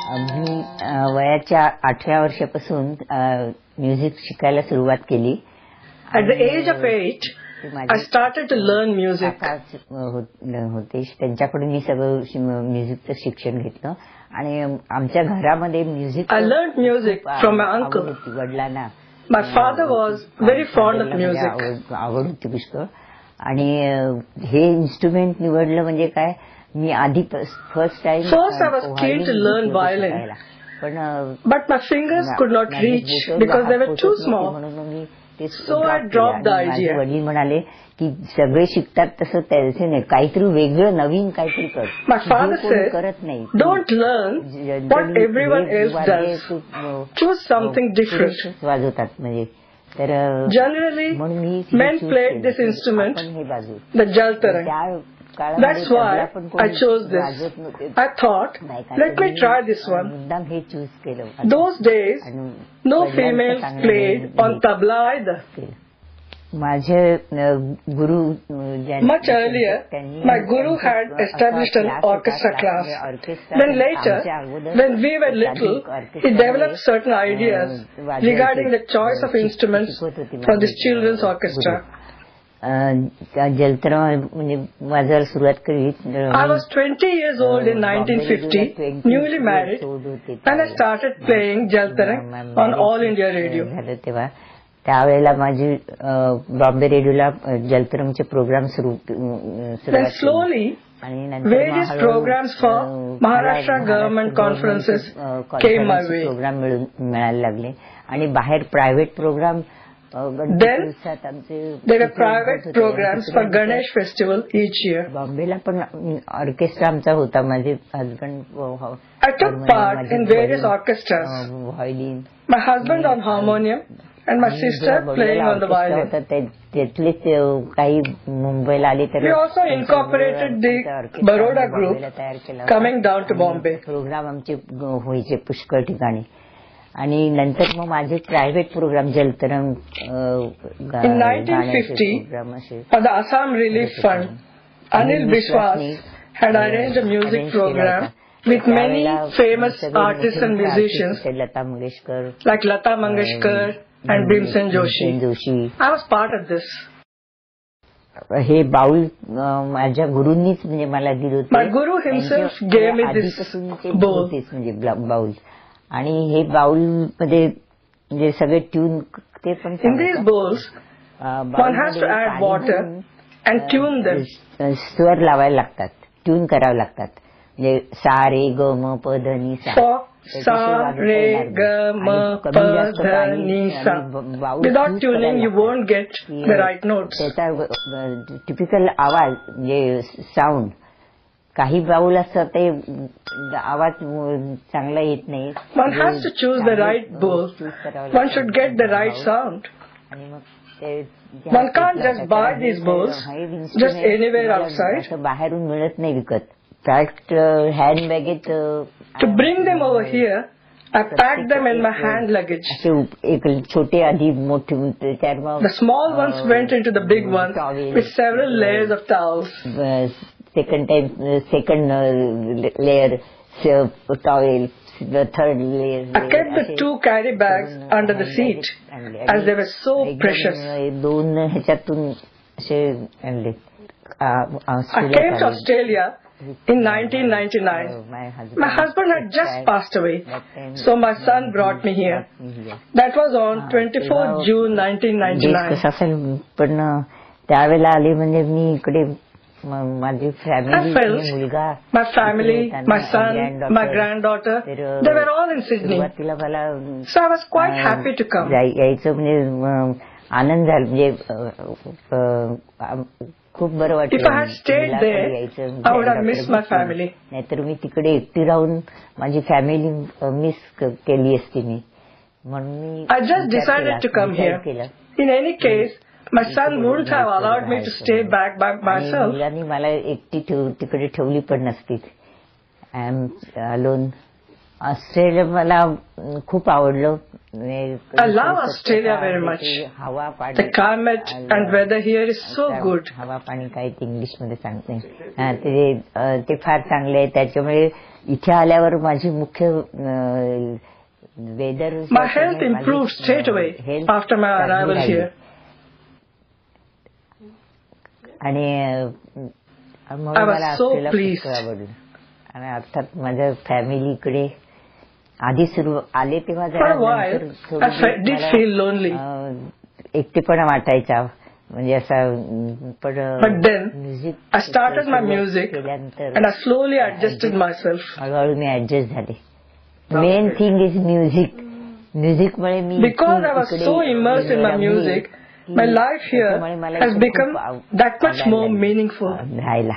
मी वयाच्या 8व्या वर्षापासून म्युझिक शिकायला सुरुवात केली. At the age of 8, I started to learn music. होते त्यांच्याकडून मी सगळं म्युझिकचं शिक्षण घेतलं आणि आमच्या घरामध्ये music I learned music from my uncle. वडिलांना My father was very fond of music. आवड होती पुष्कळ आणि हे इन्स्ट्रुमेंट निवडलं म्हणजे काय, मी आधी first time First, I was keen to learn violin, but my fingers could not reach because they were too small. So I dropped the idea. वडील म्हणाले की सगळे शिकतात तसं त्याचे नाही, काहीतरी वेगळं नवीन काहीतरी कर. My father said, करत नाही, don't learn what everyone else does. Choose something different. वाजवतात म्हणजे तर generally men played this instrument, the jaltarang. That's why I chose this. I thought, let me try this one. Those days, no females played on tabla either. माझे गुरु much earlier, my guru had established an orchestra class. Then later, when we were little, he developed certain ideas regarding the choice of instruments for this children's orchestra. Jaltarang म्हणजे वाजवायला सुरुवात केली. I was 20 years old in 1950, newly married, and I started playing jaltarang on All India Radio. तेव्हा त्यावेळेला माझी Bombay रेडिओला जलतरंगचे programme सुरू Then slowly, various programs for Maharashtra government conferences came my way. Program मिळायला लागले आणि बाहेर private program. Then there were private programs for Ganesh festival each year. बॉम्बेला पण orchestra आमचा होता. माझे husband I took part in various orchestras. Violin, My husband on harmonium and my sister playing on the violin. त्यातलेच काही मुंबईला आले तर We also incorporated the Baroda group coming down to Bombay. Program आमचे व्हायचे पुष्कळ ठिकाणी. आणि नंतर मग माझे private program jaltarang. In 1950, for the Assam Relief Fund, Anil Biswas had arranged a music program with many famous artists and musicians Lata Mangeshkar, like Lata Mangeshkar and Bhimsen Joshi. I was part of this. हे bowl माझ्या गुरूंनीच म्हणजे मला दिलं होतं. My guru himself gave me this bowl. म्हणजे bowl. आणि हे bowl मध्ये म्हणजे सगळे ट्यून ते पण. In these bowls, one has to add water and tune them. स्वर लावायला लागतात, ट्यून करावं लागतात. म्हणजे सा रे ग म प ध नि सा. Sa re ga ma pa dha ni sa. Without tuning, you won't get the right notes. त्याचा टिपिकल आवाज म्हणजे साऊंड. काही बाउल असतं ते आवाज चांगला येत नाही. One has to choose the right bowl. One should get the right sound. One can't just buy these bowls just anywhere outside. बाहेरून मिळत नाही विकत. फॅक्ट हँड बॅगेत. To bring them over here, I packed them in my hand luggage. एक छोटे आधी मोठे. The small ones went into the big ones with several layers of towels. Second layer towel, the third layer. I kept the 2 carry bags under the seat as they were so precious. दोन ह्याच्यातून असे आणले. I came to Australia in 1999. My husband had just passed away, so my son brought me here. That was on 24th June 1999. पण त्यावेळेला आले म्हणजे मी इकडे माझी फॅमिली, मुलगा, my family, my son, my granddaughter, they were all in Sydney. So I was quite happy to come. यायचं म्हणजे आनंद झाला. म्हणजे खूप बरं वाटलं. If I had stayed there, I would have missed my family. नाहीतर मी तिकडे एकटी राहून माझी फॅमिली मिस केली असती मी. म्हणून मी I just decided to come here. In any case, my son wouldn't have allowed me to stay back by myself. मुलांनी मला एकटी तिकडे ठेवली पण नसती. I am alone. ऑस्ट्रेलिया मला खूप आवडलं. I love Australia very much. The climate and weather here is so good. हवा पाणी काही इंग्लिश मध्ये सांगते. ते फार चांगले आहे. त्याच्यामुळे इथे आल्यावर माझी मुख्य weather My health improved straight away after my arrival here. आणि I was so pleased. आणि अर्थात माझ्या फॅमिलीकडे आधी आले तेव्हा For a while, I did feel lonely. एकटेपणा वाटायचा म्हणजे असा But then I started my music and I slowly adjusted myself. हळूहळू मी ऍडजस्ट झाले. मेन थिंग इज म्युझिक मुळे मी Because I was so immersed in my music, my life here has become that much more meaningful. राहायला